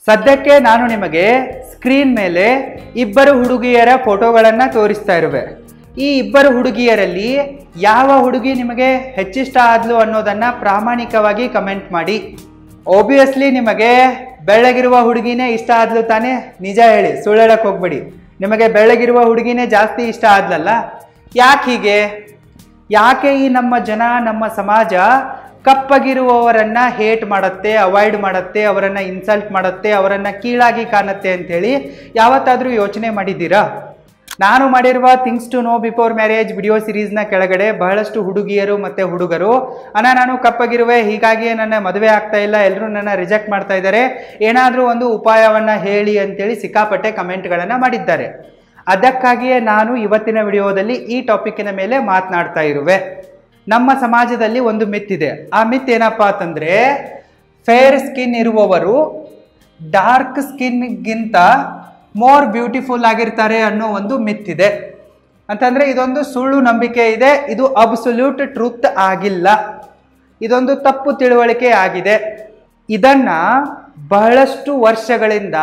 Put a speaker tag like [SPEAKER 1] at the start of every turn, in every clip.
[SPEAKER 1] ಸದ್ಯಕ್ಕೆ ನಾನು ನಿಮಗೆ ಸ್ಕ್ರೀನ್ ಮೇಲೆ ಇಬ್ಬರು ಹುಡುಗಿಯರ ಫೋಟೋಗಳನ್ನು ತೋರಿಸ್ತಾ ಇರುವೆ. ಈ ಇಬ್ಬರು ಹುಡುಗಿಯರಲ್ಲಿ ಯಾವ ಹುಡುಗಿ ನಿಮಗೆ ಹೆಚ್ಚಿಷ್ಟ ಆದ್ಲು ಅನ್ನೋದನ್ನು ಪ್ರಾಮಾಣಿಕವಾಗಿ ಕಮೆಂಟ್ ಮಾಡಿ. ಒಬ್ವಿಯಸ್ಲಿ ನಿಮಗೆ ಬೆಳ್ಳಗಿರುವ ಹುಡುಗಿನೇ ಇಷ್ಟ ಆದ್ಲು ತಾನೇ? ನಿಜ ಹೇಳಿ, ಸುಳ್ಳು ಹೇಳಕ್ಕೆ ಹೋಗ್ಬೇಡಿ. ನಿಮಗೆ ಬೆಳ್ಳಗಿರುವ ಹುಡುಗಿನೇ ಜಾಸ್ತಿ ಇಷ್ಟ ಆದ್ಲಲ್ಲ? ಯಾಕೆ ಹೀಗೆ? ಯಾಕೆ ಈ ನಮ್ಮ ಜನ, ನಮ್ಮ ಸಮಾಜ ಕಪ್ಪಗಿರುವವರನ್ನ ಹೇಟ್ ಮಾಡುತ್ತೆ, ಅವಾಯ್ಡ್ ಮಾಡುತ್ತೆ, ಅವರನ್ನು ಇನ್ಸಲ್ಟ್ ಮಾಡುತ್ತೆ, ಅವರನ್ನು ಕೀಳಾಗಿ ಕಾಣುತ್ತೆ ಅಂಥೇಳಿ ಯಾವತ್ತಾದರೂ ಯೋಚನೆ ಮಾಡಿದ್ದೀರಾ? ನಾನು ಮಾಡಿರುವ things to know before marriage video ಸಿರೀಸ್ನ ಕೆಳಗಡೆ ಬಹಳಷ್ಟು ಹುಡುಗಿಯರು ಮತ್ತು ಹುಡುಗರು ನಾನು ಕಪ್ಪಗಿರುವೆ, ಹೀಗಾಗಿ ನನ್ನ ಮದುವೆ ಆಗ್ತಾ ಇಲ್ಲ, ಎಲ್ಲರೂ ನನ್ನ ರಿಜೆಕ್ಟ್ ಮಾಡ್ತಾ ಇದ್ದಾರೆ, ಏನಾದರೂ ಒಂದು ಉಪಾಯವನ್ನು ಹೇಳಿ ಅಂತೇಳಿ ಸಿಕ್ಕಾಪಟ್ಟೆ ಕಮೆಂಟ್ಗಳನ್ನು ಮಾಡಿದ್ದಾರೆ. ಅದಕ್ಕಾಗಿಯೇ ನಾನು ಇವತ್ತಿನ ವಿಡಿಯೋದಲ್ಲಿ ಈ ಟಾಪಿಕ್ಕಿನ ಮೇಲೆ ಮಾತನಾಡ್ತಾ ಇರುವೆ. ನಮ್ಮ ಸಮಾಜದಲ್ಲಿ ಒಂದು ಮಿತ್ ಇದೆ. ಆ ಮಿತ್ ಏನಪ್ಪ ಅಂತಂದರೆ, ಫೇರ್ ಸ್ಕಿನ್ ಇರುವವರು ಡಾರ್ಕ್ ಸ್ಕಿನ್ಗಿಂತ ಮೋರ್ ಬ್ಯೂಟಿಫುಲ್ ಆಗಿರ್ತಾರೆ ಅನ್ನೋ ಒಂದು ಮಿತ್ ಇದೆ. ಅಂತಂದರೆ ಇದೊಂದು ಸುಳ್ಳು ನಂಬಿಕೆ ಇದೆ. ಇದು ಅಬ್ಸಲ್ಯೂಟ್ ಟ್ರೂತ್ ಆಗಿಲ್ಲ. ಇದೊಂದು ತಪ್ಪು ತಿಳುವಳಿಕೆ ಆಗಿದೆ. ಇದನ್ನು ಬಹಳಷ್ಟು ವರ್ಷಗಳಿಂದ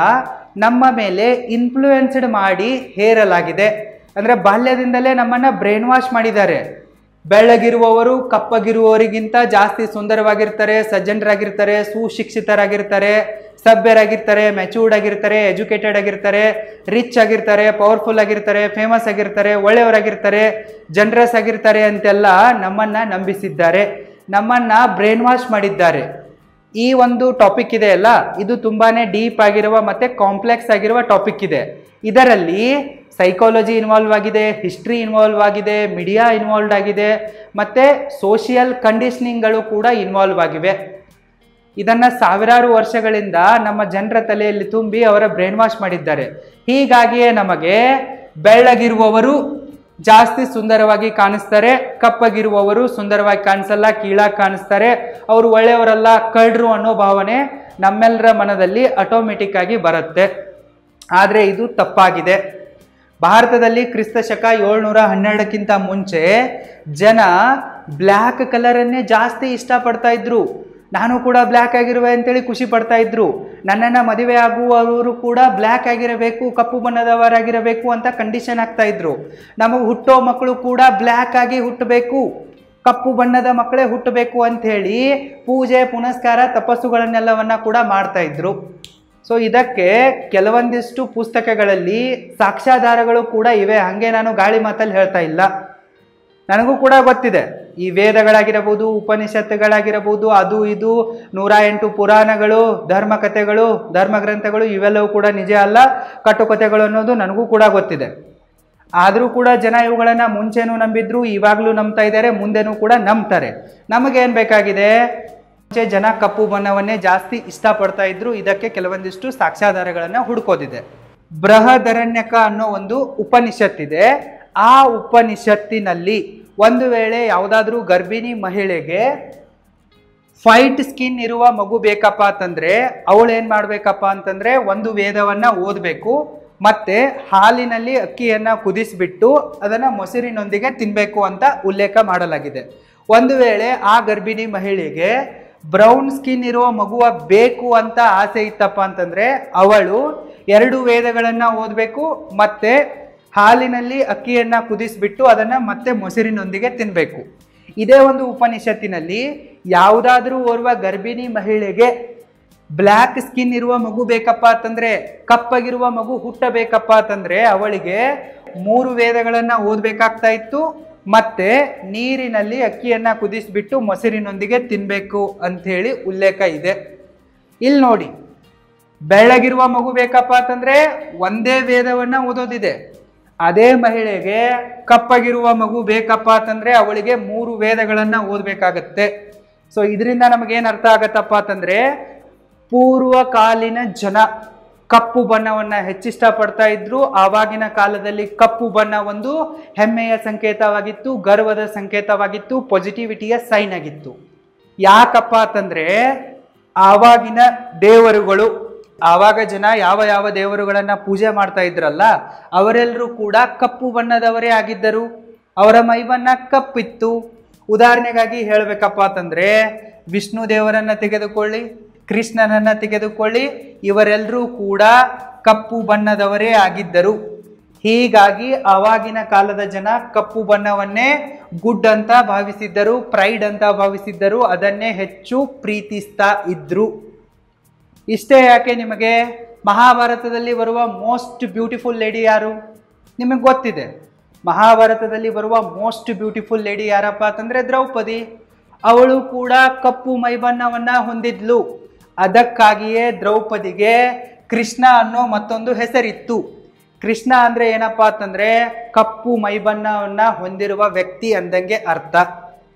[SPEAKER 1] ನಮ್ಮ ಮೇಲೆ ಇನ್ಫ್ಲೂಯೆನ್ಸ್ಡ್ ಮಾಡಿ ಹೇರಲಾಗಿದೆ. ಅಂದರೆ ಬಾಲ್ಯದಿಂದಲೇ ನಮ್ಮನ್ನು ಬ್ರೈನ್ ವಾಶ್ ಮಾಡಿದ್ದಾರೆ. ಬೆಳ್ಳಗಿರುವವರು ಕಪ್ಪಗಿರುವವರಿಗಿಂತ ಜಾಸ್ತಿ ಸುಂದರವಾಗಿರ್ತಾರೆ, ಸಜ್ಜನರಾಗಿರ್ತಾರೆ, ಸುಶಿಕ್ಷಿತರಾಗಿರ್ತಾರೆ, ಸಭ್ಯರಾಗಿರ್ತಾರೆ, ಮೆಚೂರ್ಡ್ ಆಗಿರ್ತಾರೆ, ಎಜುಕೇಟೆಡ್ ಆಗಿರ್ತಾರೆ, ರಿಚ್ ಆಗಿರ್ತಾರೆ, ಪವರ್ಫುಲ್ ಆಗಿರ್ತಾರೆ, ಫೇಮಸ್ ಆಗಿರ್ತಾರೆ, ಒಳ್ಳೆಯವರಾಗಿರ್ತಾರೆ, ಜನರಸ್ ಆಗಿರ್ತಾರೆ ಅಂತೆಲ್ಲ ನಮ್ಮನ್ನು ನಂಬಿಸಿದ್ದಾರೆ, ನಮ್ಮನ್ನು ಬ್ರೈನ್ ವಾಶ್ ಮಾಡಿದ್ದಾರೆ. ಈ ಒಂದು ಟಾಪಿಕ್ ಇದೆ ಅಲ್ಲ, ಇದು ತುಂಬಾ ಡೀಪ್ ಆಗಿರುವ ಮತ್ತು ಕಾಂಪ್ಲೆಕ್ಸ್ ಆಗಿರುವ ಟಾಪಿಕ್ ಇದೆ. ಇದರಲ್ಲಿ ಸೈಕಾಲಜಿ ಇನ್ವಾಲ್ವ್ ಆಗಿದೆ, ಹಿಸ್ಟ್ರಿ ಇನ್ವಾಲ್ವ್ ಆಗಿದೆ, ಮೀಡಿಯಾ ಇನ್ವಾಲ್ವ್ ಆಗಿದೆ, ಮತ್ತು ಸೋಷಿಯಲ್ ಕಂಡೀಷನಿಂಗ್ಗಳು ಕೂಡ ಇನ್ವಾಲ್ವ್ ಆಗಿವೆ. ಇದನ್ನು ಸಾವಿರಾರು ವರ್ಷಗಳಿಂದ ನಮ್ಮ ಜನರ ತಲೆಯಲ್ಲಿ ತುಂಬಿ ಅವರ ಬ್ರೈನ್ ವಾಶ್ ಮಾಡಿದ್ದಾರೆ. ಹೀಗಾಗಿಯೇ ನಮಗೆ ಬೆಳ್ಳಗಿರುವವರು ಜಾಸ್ತಿ ಸುಂದರವಾಗಿ ಕಾಣಿಸ್ತಾರೆ, ಕಪ್ಪಗಿರುವವರು ಸುಂದರವಾಗಿ ಕಾಣಿಸಲ್ಲ, ಕೀಳಾಗಿ ಕಾಣಿಸ್ತಾರೆ, ಅವರು ಒಳ್ಳೆಯವರಲ್ಲ, ಕಳ್ಳರು ಅನ್ನೋ ಭಾವನೆ ನಮ್ಮೆಲ್ಲರ ಮನದಲ್ಲಿ ಆಟೋಮೆಟಿಕ್ ಆಗಿ ಬರುತ್ತೆ. ಆದರೆ ಇದು ತಪ್ಪಾಗಿದೆ. ಭಾರತದಲ್ಲಿ ಕ್ರಿಸ್ತ ಶಕ 712ಕ್ಕಿಂತ ಮುಂಚೆ ಜನ ಬ್ಲ್ಯಾಕ್ ಕಲರನ್ನೇ ಜಾಸ್ತಿ ಇಷ್ಟಪಡ್ತಾ ಇದ್ರು. ನಾನು ಕೂಡ ಬ್ಲ್ಯಾಕ್ ಆಗಿರುವೆ ಅಂತೇಳಿ ಖುಷಿ ಪಡ್ತಾ ಇದ್ರು. ನನ್ನನ್ನು ಮದುವೆ ಆಗುವವರು ಕೂಡ ಬ್ಲ್ಯಾಕ್ ಆಗಿರಬೇಕು, ಕಪ್ಪು ಬಣ್ಣದವರಾಗಿರಬೇಕು ಅಂತ ಕಂಡೀಷನ್ ಆಗ್ತಾ ಇದ್ರು. ನಮಗೆ ಹುಟ್ಟೋ ಮಕ್ಕಳು ಕೂಡ ಬ್ಲ್ಯಾಕ್ ಆಗಿ ಹುಟ್ಟಬೇಕು, ಕಪ್ಪು ಬಣ್ಣದ ಮಕ್ಕಳೇ ಹುಟ್ಟಬೇಕು ಅಂಥೇಳಿ ಪೂಜೆ ಪುನಸ್ಕಾರ ತಪಸ್ಸುಗಳನ್ನೆಲ್ಲವನ್ನ ಕೂಡ ಮಾಡ್ತಾ ಇದ್ರು. ಸೊ ಇದಕ್ಕೆ ಕೆಲವೊಂದಿಷ್ಟು ಪುಸ್ತಕಗಳಲ್ಲಿ ಸಾಕ್ಷ್ಯಾಧಾರಗಳು ಕೂಡ ಇವೆ. ಹಾಗೆ ನಾನು ಗಾಳಿ ಮಾತಲ್ಲಿ ಹೇಳ್ತಾ ಇಲ್ಲ. ನನಗೂ ಕೂಡ ಗೊತ್ತಿದೆ, ಈ ವೇದಗಳಾಗಿರಬಹುದು, ಉಪನಿಷತ್ತುಗಳಾಗಿರಬಹುದು, ಅದು ಇದು 108 ಪುರಾಣಗಳು, ಧರ್ಮಕಥೆಗಳು, ಧರ್ಮಗ್ರಂಥಗಳು ಇವೆಲ್ಲವೂ ಕೂಡ ನಿಜ ಅಲ್ಲ, ಕಟ್ಟುಕಥೆಗಳು ಅನ್ನೋದು ನನಗೂ ಕೂಡ ಗೊತ್ತಿದೆ. ಆದರೂ ಕೂಡ ಜನ ಇವುಗಳನ್ನು ಮುಂಚೆನೂ ನಂಬಿದ್ರು, ಇವಾಗಲೂ ನಂಬ್ತಾ ಇದ್ದಾರೆ, ಮುಂದೆನೂ ಕೂಡ ನಂಬ್ತಾರೆ. ನಮಗೇನು ಬೇಕಾಗಿದೆ? ಮುಂಚೆ ಜನ ಕಪ್ಪು ಬಣ್ಣವನ್ನೇ ಜಾಸ್ತಿ ಇಷ್ಟಪಡ್ತಾ ಇದ್ರು. ಇದಕ್ಕೆ ಕೆಲವೊಂದಿಷ್ಟು ಸಾಕ್ಷ್ಯಾಧಾರಗಳನ್ನು ಹುಡುಕೋದಿದೆ. ಬೃಹದರಣ್ಯಕ ಅನ್ನೋ ಒಂದು ಉಪನಿಷತ್ತಿದೆ. ಆ ಉಪನಿಷತ್ತಿನಲ್ಲಿ ಒಂದು ವೇಳೆ ಯಾವುದಾದ್ರೂ ಗರ್ಭಿಣಿ ಮಹಿಳೆಗೆ ವೈಟ್ ಸ್ಕಿನ್ ಇರುವ ಮಗು ಬೇಕಪ್ಪ ಅಂತಂದರೆ ಅವಳು ಏನು ಮಾಡಬೇಕಪ್ಪ ಅಂತಂದರೆ ಒಂದು ವೇದವನ್ನು ಓದಬೇಕು, ಮತ್ತು ಹಾಲಿನಲ್ಲಿ ಅಕ್ಕಿಯನ್ನು ಕುದಿಸಿಬಿಟ್ಟು ಅದನ್ನು ಮೊಸರಿನೊಂದಿಗೆ ತಿನ್ನಬೇಕು ಅಂತ ಉಲ್ಲೇಖ ಮಾಡಲಾಗಿದೆ. ಒಂದು ವೇಳೆ ಆ ಗರ್ಭಿಣಿ ಮಹಿಳೆಗೆ ಬ್ರೌನ್ ಸ್ಕಿನ್ ಇರುವ ಮಗುವ ಬೇಕು ಅಂತ ಆಸೆ ಇತ್ತಪ್ಪ ಅಂತಂದರೆ ಅವಳು 2 ವೇದಗಳನ್ನು ಓದಬೇಕು, ಮತ್ತು ಹಾಲಿನಲ್ಲಿ ಅಕ್ಕಿಯನ್ನು ಕುದಿಸಿಬಿಟ್ಟು ಅದನ್ನು ಮತ್ತೆ ಮೊಸರಿನೊಂದಿಗೆ ತಿನ್ನಬೇಕು. ಇದೇ ಒಂದು ಉಪನಿಷತ್ತಿನಲ್ಲಿ ಯಾವುದಾದ್ರೂ ಓರ್ವ ಗರ್ಭಿಣಿ ಮಹಿಳೆಗೆ ಬ್ಲ್ಯಾಕ್ ಸ್ಕಿನ್ ಇರುವ ಮಗು ಬೇಕಪ್ಪ ಅಂತಂದರೆ, ಕಪ್ಪಗಿರುವ ಮಗು ಹುಟ್ಟಬೇಕಪ್ಪ ಅಂತಂದರೆ ಅವಳಿಗೆ 3 ವೇದಗಳನ್ನು ಓದಬೇಕಾಗ್ತಾ ಇತ್ತು, ಮತ್ತು ನೀರಿನಲ್ಲಿ ಅಕ್ಕಿಯನ್ನು ಕುದಿಸಿಬಿಟ್ಟು ಮೊಸರಿನೊಂದಿಗೆ ತಿನ್ನಬೇಕು ಅಂಥೇಳಿ ಉಲ್ಲೇಖ ಇದೆ. ಇಲ್ಲಿ ನೋಡಿ, ಬೆಳ್ಳಗಿರುವ ಮಗು ಬೇಕಪ್ಪ ಅಂತಂದರೆ ಒಂದೇ ವೇದವನ್ನು ಓದೋದಿದೆ. ಅದೇ ಮಹಿಳೆಗೆ ಕಪ್ಪಗಿರುವ ಮಗು ಬೇಕಪ್ಪ ಅಂತಂದರೆ ಅವಳಿಗೆ 3 ವೇದಗಳನ್ನು ಓದಬೇಕಾಗತ್ತೆ. ಸೊ ಇದರಿಂದ ನಮಗೇನು ಅರ್ಥ ಆಗತ್ತಪ್ಪ ಅಂತಂದರೆ, ಪೂರ್ವಕಾಲೀನ ಜನ ಕಪ್ಪು ಬಣ್ಣವನ್ನು ಹೆಚ್ಚಿಷ್ಟಪಡ್ತಾ ಇದ್ರು. ಆವಾಗಿನ ಕಾಲದಲ್ಲಿ ಕಪ್ಪು ಬಣ್ಣ ಒಂದು ಹೆಮ್ಮೆಯ ಸಂಕೇತವಾಗಿತ್ತು, ಗರ್ವದ ಸಂಕೇತವಾಗಿತ್ತು, ಪಾಸಿಟಿವಿಟಿಯ ಸೈನ್ ಆಗಿತ್ತು. ಯಾಕಪ್ಪ ಅಂತಂದರೆ ಆವಾಗಿನ ದೇವರುಗಳು, ಆವಾಗ ಜನ ಯಾವ ಯಾವ ದೇವರುಗಳನ್ನು ಪೂಜೆ ಮಾಡ್ತಾ ಇದ್ರಲ್ಲ ಅವರೆಲ್ಲರೂ ಕೂಡ ಕಪ್ಪು ಬಣ್ಣದವರೇ ಆಗಿದ್ದರು. ಅವರ ಮೈಬಣ್ಣ ಕಪ್ಪಿತ್ತು. ಉದಾಹರಣೆಗಾಗಿ ಹೇಳಬೇಕಪ್ಪ ಅಂತಂದರೆ ವಿಷ್ಣು ದೇವರನ್ನು ತೆಗೆದುಕೊಳ್ಳಿ, ಕೃಷ್ಣನನ್ನ ತೆಗೆದುಕೊಳ್ಳಿ, ಇವರೆಲ್ಲರೂ ಕೂಡ ಕಪ್ಪು ಬಣ್ಣದವರೇ ಆಗಿದ್ದರು. ಹೀಗಾಗಿ ಆವಾಗಿನ ಕಾಲದ ಜನ ಕಪ್ಪು ಬಣ್ಣವನ್ನೇ ಗುಡ್ ಅಂತ ಭಾವಿಸಿದ್ದರು, ಪ್ರೈಡ್ ಅಂತ ಭಾವಿಸಿದ್ದರು, ಅದನ್ನೇ ಹೆಚ್ಚು ಪ್ರೀತಿಸ್ತಾ ಇದ್ರು. ಇಷ್ಟೇ ಯಾಕೆ, ನಿಮಗೆ ಮಹಾಭಾರತದಲ್ಲಿ ಬರುವ ಮೋಸ್ಟ್ ಬ್ಯೂಟಿಫುಲ್ ಲೇಡಿ ಯಾರು ನಿಮಗೆ ಗೊತ್ತಿದೆ. ಮಹಾಭಾರತದಲ್ಲಿ ಬರುವ ಮೋಸ್ಟ್ ಬ್ಯೂಟಿಫುಲ್ ಲೇಡಿ ಯಾರಪ್ಪ ಅಂತಂದ್ರೆ ದ್ರೌಪದಿ. ಅವಳು ಕೂಡ ಕಪ್ಪು ಮೈಬಣ್ಣವನ್ನ ಹೊಂದಿದ್ಲು. ಅದಕ್ಕಾಗಿಯೇ ದ್ರೌಪದಿಗೆ ಕೃಷ್ಣ ಅನ್ನೋ ಮತ್ತೊಂದು ಹೆಸರಿತ್ತು. ಕೃಷ್ಣ ಅಂದ್ರೆ ಏನಪ್ಪಾ ಅಂತಂದ್ರೆ ಕಪ್ಪು ಮೈಬಣ್ಣವನ್ನ ಹೊಂದಿರುವ ವ್ಯಕ್ತಿ ಅಂದಂಗೆ ಅರ್ಥ.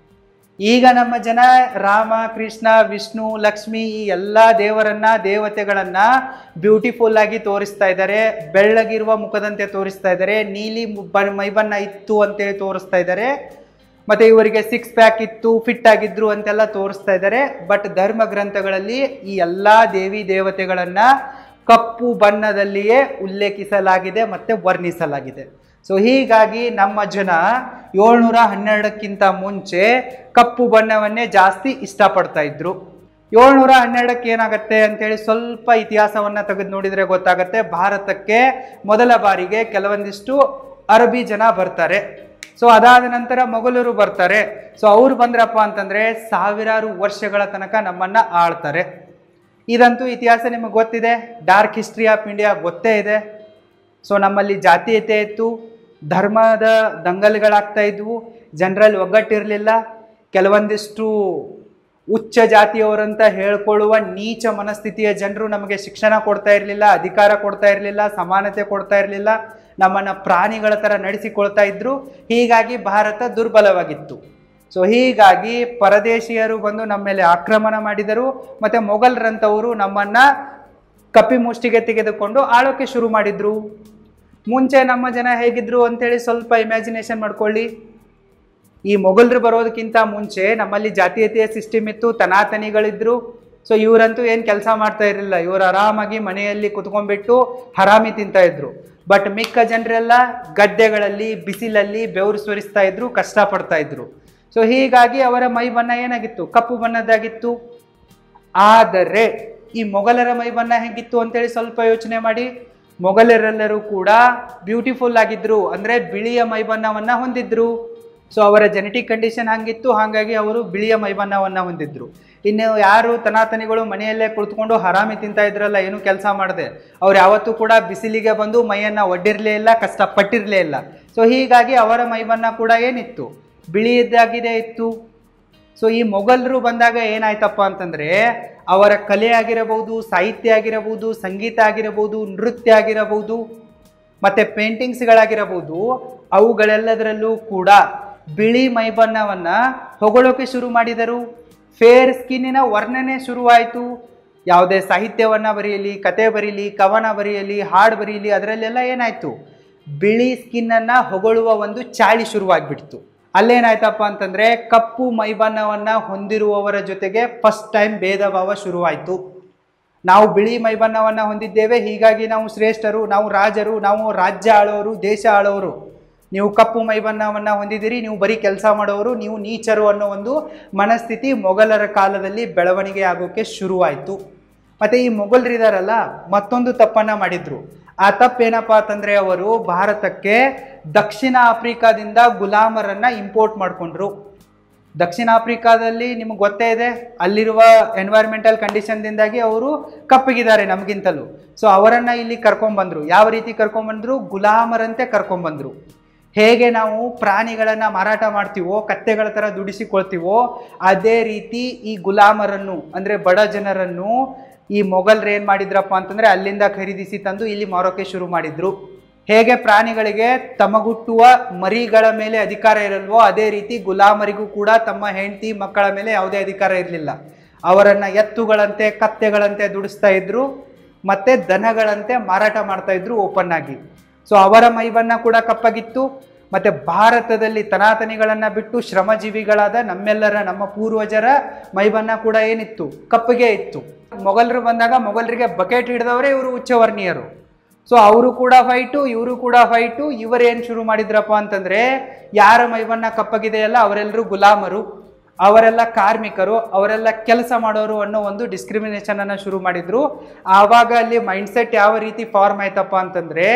[SPEAKER 1] ಈಗ ನಮ್ಮ ಜನ ರಾಮ, ಕೃಷ್ಣ, ವಿಷ್ಣು, ಲಕ್ಷ್ಮಿ ಈ ಎಲ್ಲ ದೇವತೆಗಳನ್ನ ಬ್ಯೂಟಿಫುಲ್ ಆಗಿ ತೋರಿಸ್ತಾ ಇದ್ದಾರೆ, ಬೆಳ್ಳಗಿರುವ ಮುಖದಂತೆ ತೋರಿಸ್ತಾ ಇದ್ದಾರೆ, ನೀಲಿ ಮೈಬಣ್ಣ ಇತ್ತು ಅಂತೇಳಿ ತೋರಿಸ್ತಾ ಇದ್ದಾರೆ, ಮತ್ತೆ ಇವರಿಗೆ 6 ಪ್ಯಾಕ್ ಇತ್ತು, ಫಿಟ್ ಆಗಿದ್ರು ಅಂತೆಲ್ಲ ತೋರಿಸ್ತಾ ಇದ್ದಾರೆ. ಬಟ್ ಧರ್ಮ ಗ್ರಂಥಗಳಲ್ಲಿ ಈ ಎಲ್ಲಾ ದೇವತೆಗಳನ್ನ ಕಪ್ಪು ಬಣ್ಣದಲ್ಲಿಯೇ ಉಲ್ಲೇಖಿಸಲಾಗಿದೆ ಮತ್ತೆ ವರ್ಣಿಸಲಾಗಿದೆ. ಸೊ ಹೀಗಾಗಿ ನಮ್ಮ ಜನ 712ಕ್ಕಿಂತ ಮುಂಚೆ ಕಪ್ಪು ಬಣ್ಣವನ್ನೇ ಜಾಸ್ತಿ ಇಷ್ಟಪಡ್ತಾ ಇದ್ರು. 712ಕ್ಕೆ ಏನಾಗತ್ತೆ ಅಂತೇಳಿ ಸ್ವಲ್ಪ ಇತಿಹಾಸವನ್ನ ತೆಗೆದು ನೋಡಿದ್ರೆ ಗೊತ್ತಾಗತ್ತೆ. ಭಾರತಕ್ಕೆ ಮೊದಲ ಬಾರಿಗೆ ಕೆಲವೊಂದಿಷ್ಟು ಅರಬಿ ಜನ ಬರ್ತಾರೆ. ಸೊ ಅದಾದ ನಂತರ ಮೊಘಲರು ಬರ್ತಾರೆ. ಸೊ ಅವ್ರು ಬಂದ್ರಪ್ಪ ಅಂತಂದ್ರೆ ಸಾವಿರಾರು ವರ್ಷಗಳ ತನಕ ನಮ್ಮನ್ನ ಆಳ್ತಾರೆ. ಇದಂತೂ ಇತಿಹಾಸ ನಿಮಗೆ ಗೊತ್ತಿದೆ. ಡಾರ್ಕ್ ಹಿಸ್ಟ್ರಿ ಆಫ್ ಇಂಡಿಯಾ ಗೊತ್ತೇ ಇದೆ. ಸೊ ನಮ್ಮಲ್ಲಿ ಜಾತೀಯತೆ ಇತ್ತು, ಧರ್ಮದ ದಂಗಲ್ಗಳಾಗ್ತಾ ಇದ್ವು, ಜನರಲ್ಲಿ ಒಗ್ಗಟ್ಟಿರಲಿಲ್ಲ. ಕೆಲವೊಂದಿಷ್ಟು ಉಚ್ಚ ಜಾತಿಯವರಂತ ಹೇಳ್ಕೊಳ್ಳುವ ನೀಚ ಮನಸ್ಥಿತಿಯ ಜನರು ನಮಗೆ ಶಿಕ್ಷಣ ಕೊಡ್ತಾ ಇರಲಿಲ್ಲ, ಅಧಿಕಾರ ಕೊಡ್ತಾ ಇರಲಿಲ್ಲ, ಸಮಾನತೆ ಕೊಡ್ತಾ ಇರಲಿಲ್ಲ, ನಮ್ಮನ್ನು ಪ್ರಾಣಿಗಳ ಥರ ನಡೆಸಿಕೊಳ್ತಾ ಇದ್ರು. ಹೀಗಾಗಿ ಭಾರತ ದುರ್ಬಲವಾಗಿತ್ತು. ಸೊ ಹೀಗಾಗಿ ಪರದೇಶಿಯರು ಬಂದು ನಮ್ಮ ಮೇಲೆ ಆಕ್ರಮಣ ಮಾಡಿದರು. ಮತ್ತೆ ಮೊಘಲರಂತವರು ನಮ್ಮನ್ನ ಕಪಿಮುಷ್ಟಿಗೆ ತೆಗೆದುಕೊಂಡು ಆಳೋಕೆ ಶುರು ಮಾಡಿದ್ರು. ಮುಂಚೆ ನಮ್ಮ ಜನ ಹೇಗಿದ್ರು ಅಂತೇಳಿ ಸ್ವಲ್ಪ ಇಮ್ಯಾಜಿನೇಷನ್ ಮಾಡ್ಕೊಳ್ಳಿ. ಈ ಮೊಘಲರು ಬರೋದಕ್ಕಿಂತ ಮುಂಚೆ ನಮ್ಮಲ್ಲಿ ಜಾತೀಯತೆಯ ಸಿಸ್ಟಮ್ ಇತ್ತು, ತನಾತನಿಗಳಿದ್ರು. ಸೊ ಇವರಂತೂ ಏನು ಕೆಲಸ ಮಾಡ್ತಾ ಇರಲಿಲ್ಲ, ಇವರು ಆರಾಮಾಗಿ ಮನೆಯಲ್ಲಿ ಕುತ್ಕೊಂಡ್ಬಿಟ್ಟು ಹರಾಮಿ ತಿಂತಾ ಇದ್ರು. ಬಟ್ ಮಿಕ್ಕ ಜನರೆಲ್ಲ ಗದ್ದೆಗಳಲ್ಲಿ ಬಿಸಿಲಲ್ಲಿ ಬೆವರು ಸುರಿಸ್ತಾ ಇದ್ರು, ಕಷ್ಟಪಡ್ತಾ ಇದ್ರು. ಸೊ ಹೀಗಾಗಿ ಅವರ ಮೈ ಬಣ್ಣ ಏನಾಗಿತ್ತು, ಕಪ್ಪು ಬಣ್ಣದಾಗಿತ್ತು. ಆದರೆ ಈ ಮೊಘಲರ ಮೈ ಬಣ್ಣ ಹೇಗಿತ್ತು ಅಂತೇಳಿ ಸ್ವಲ್ಪ ಯೋಚನೆ ಮಾಡಿ. ಮೊಘಲರೆಲ್ಲರೂ ಕೂಡ ಬ್ಯೂಟಿಫುಲ್ ಆಗಿದ್ರು, ಅಂದ್ರೆ ಬಿಳಿಯ ಮೈ ಬಣ್ಣವನ್ನ ಹೊಂದಿದ್ರು. ಸೊ ಅವರ ಜೆನೆಟಿಕ್ ಕಂಡೀಷನ್ ಹಂಗಿತ್ತು, ಹಾಗಾಗಿ ಅವರು ಬಿಳಿಯ ಮೈಬಣ್ಣವನ್ನ ಹೊಂದಿದ್ರು. ಇನ್ನು ಯಾರು ತನಾತನಿಗಳು ಮನೆಯಲ್ಲೇ ಕುಳಿತುಕೊಂಡು ಹರಾಮಿ ತಿಂತಾ ಇದ್ರಲ್ಲ, ಏನು ಕೆಲಸ ಮಾಡದೆ, ಅವ್ರು ಯಾವತ್ತೂ ಕೂಡ ಬಿಸಿಲಿಗೆ ಬಂದು ಮೈಯನ್ನ ಒಡ್ಡಿರ್ಲೇ ಇಲ್ಲ, ಕಷ್ಟಪಟ್ಟಿರ್ಲೇ ಇಲ್ಲ. ಸೊ ಹೀಗಾಗಿ ಅವರ ಮೈಬಣ್ಣ ಕೂಡ ಏನಿತ್ತು, ಬಿಳಿಯದ್ದಾಗಿದೆ ಇತ್ತು. ಸೊ ಈ ಮೊಘಲರು ಬಂದಾಗ ಏನಾಯ್ತಪ್ಪ ಅಂತಂದ್ರೆ ಅವರ ಕಲೆ ಆಗಿರಬಹುದು, ಸಾಹಿತ್ಯ ಆಗಿರಬಹುದು, ಸಂಗೀತ ಆಗಿರಬಹುದು, ನೃತ್ಯ ಆಗಿರಬಹುದು, ಮತ್ತೆ ಪೇಂಟಿಂಗ್ಸ್ಗಳಾಗಿರಬಹುದು, ಅವುಗಳೆಲ್ಲದರಲ್ಲೂ ಕೂಡ ಬಿಳಿ ಮೈಬಣ್ಣವನ್ನ ಹೊಗಳೋಕೆ ಶುರು ಮಾಡಿದರು. ಫೇರ್ ಸ್ಕಿನ್ನಿನ ವರ್ಣನೆ ಶುರುವಾಯಿತು. ಯಾವುದೇ ಸಾಹಿತ್ಯವನ್ನ ಬರೆಯಲಿ, ಕತೆ ಬರೀಲಿ, ಕವನ ಬರೆಯಲಿ, ಹಾಡು ಬರೀಲಿ, ಅದರಲ್ಲೆಲ್ಲ ಏನಾಯ್ತು, ಬಿಳಿ ಸ್ಕಿನ್ನನ್ನ ಹೊಗಳುವ ಒಂದು ಚಾಳಿ ಶುರುವಾಗ್ಬಿಡ್ತು. ಅಲ್ಲೇನಾಯ್ತಪ್ಪ ಅಂತಂದ್ರೆ ಕಪ್ಪು ಮೈಬಣ್ಣವನ್ನ ಹೊಂದಿರುವವರ ಜೊತೆಗೆ ಫಸ್ಟ್ ಟೈಮ್ ಭೇದ ಭಾವ ಶುರುವಾಯಿತು. ನಾವು ಬಿಳಿ ಮೈಬಣ್ಣವನ್ನ ಹೊಂದಿದ್ದೇವೆ, ಹೀಗಾಗಿ ನಾವು ಶ್ರೇಷ್ಠರು, ನಾವು ರಾಜರು, ನಾವು ರಾಜ್ಯ ಆಳೋರು, ದೇಶ ಆಳೋರು. ನೀವು ಕಪ್ಪು ಮೈಬಣ್ಣವನ್ನ ಹೊಂದಿದ್ದೀರಿ, ನೀವು ಬರೀ ಕೆಲಸ ಮಾಡೋರು, ನೀವು ನೀಚರು ಅನ್ನೋ ಒಂದು ಮನಸ್ಥಿತಿ ಮೊಘಲರ ಕಾಲದಲ್ಲಿ ಬೆಳವಣಿಗೆ ಆಗೋಕೆ ಶುರುವಾಯಿತು. ಮತ್ತೆ ಈ ಮೊಘಲರಿದಾರಲ್ಲ, ಮತ್ತೊಂದು ತಪ್ಪನ್ನ ಮಾಡಿದ್ರು. ಆ ತಪ್ಪೇನಪ್ಪ ಅಂತಂದ್ರೆ ಅವರು ಭಾರತಕ್ಕೆ ದಕ್ಷಿಣ ಆಫ್ರಿಕಾದಿಂದ ಗುಲಾಮರನ್ನ ಇಂಪೋರ್ಟ್ ಮಾಡ್ಕೊಂಡ್ರು. ದಕ್ಷಿಣ ಆಫ್ರಿಕಾದಲ್ಲಿ ನಿಮ್ಗೆ ಗೊತ್ತೇ ಇದೆ, ಅಲ್ಲಿರುವ ಎನ್ವೈರ್ಮೆಂಟಲ್ ಕಂಡೀಷನ್ದಿಂದಾಗಿ ಅವರು ಕಪ್ಪಗಿದ್ದಾರೆ ನಮಗಿಂತಲೂ. ಸೊ ಅವರನ್ನ ಇಲ್ಲಿ ಕರ್ಕೊಂಡ್ಬಂದ್ರು. ಯಾವ ರೀತಿ ಕರ್ಕೊಂಡ್ಬಂದ್ರು, ಗುಲಾಮರಂತೆ ಕರ್ಕೊಂಡ್ಬಂದ್ರು. ಹೇಗೆ ನಾವು ಪ್ರಾಣಿಗಳನ್ನ ಮಾರಾಟ ಮಾಡ್ತೀವೋ, ಕತ್ತೆಗಳ ತರ ದುಡಿಸಿಕೊಳ್ತೀವೋ, ಅದೇ ರೀತಿ ಈ ಗುಲಾಮರನ್ನು ಅಂದ್ರೆ ಬಡ ಜನರನ್ನು ಈ ಮೊಘಲರು ಏನ್ ಮಾಡಿದ್ರಪ್ಪ ಅಂತಂದ್ರೆ ಅಲ್ಲಿಂದ ಖರೀದಿಸಿ ತಂದು ಇಲ್ಲಿ ಮಾರೋಕೆ ಶುರು ಮಾಡಿದ್ರು. ಹೇಗೆ ಪ್ರಾಣಿಗಳಿಗೆ ತಮಗುಟ್ಟುವ ಮರಿಗಳ ಮೇಲೆ ಅಧಿಕಾರ ಇರಲ್ವೋ, ಅದೇ ರೀತಿ ಗುಲಾಮರಿಗೂ ಕೂಡ ತಮ್ಮ ಹೆಂಡತಿ ಮಕ್ಕಳ ಮೇಲೆ ಯಾವುದೇ ಅಧಿಕಾರ ಇರಲಿಲ್ಲ. ಅವರನ್ನ ಎತ್ತುಗಳಂತೆ, ಕತ್ತೆಗಳಂತೆ ದುಡಿಸ್ತಾ ಇದ್ರು, ಮತ್ತೆ ದನಗಳಂತೆ ಮಾರಾಟ ಮಾಡ್ತಾ ಇದ್ರು ಓಪನ್ ಆಗಿ. ಸೊ ಅವರ ಮೈಬಣ್ಣ ಕೂಡ ಕಪ್ಪಾಗಿತ್ತು. ಮತ್ತೆ ಭಾರತದಲ್ಲಿ ತನಾತನಿಗಳನ್ನ ಬಿಟ್ಟು ಶ್ರಮಜೀವಿಗಳಾದ ನಮ್ಮ ಪೂರ್ವಜರ ಮೈಬಣ್ಣ ಕೂಡ ಏನಿತ್ತು, ಕಪ್ಪಗೆ ಇತ್ತು. ಮೊಘಲರು ಬಂದಾಗ ಮೊಘಲರಿಗೆ ಬಕೆಟ್ ಹಿಡಿದವರೇ ಇವರು ಉಚ್ಚವರ್ಣೀಯರು. ಸೊ ಅವರು ಕೂಡ ಫೈಟು, ಇವರು ಕೂಡ ಫೈಟು. ಇವರೇನು ಶುರು ಮಾಡಿದ್ರಪ್ಪ ಅಂತಂದ್ರೆ ಯಾರ ಮೈಬಣ್ಣ ಕಪ್ಪಗಿದೆಯಲ್ಲ ಅವರೆಲ್ಲರೂ ಗುಲಾಮರು. ಅವರೆಲ್ಲ ಕಾರ್ಮಿಕರು, ಅವರೆಲ್ಲ ಕೆಲಸ ಮಾಡೋರು ಅನ್ನೋ ಒಂದು ಡಿಸ್ಕ್ರಿಮಿನೇಷನ್ ಅನ್ನ ಶುರು ಮಾಡಿದ್ರು. ಆವಾಗ ಅಲ್ಲಿ ಮೈಂಡ್ಸೆಟ್ ಯಾವ ರೀತಿ ಫಾರ್ಮ್ ಆಯ್ತಪ್ಪ ಅಂತಂದ್ರೆ,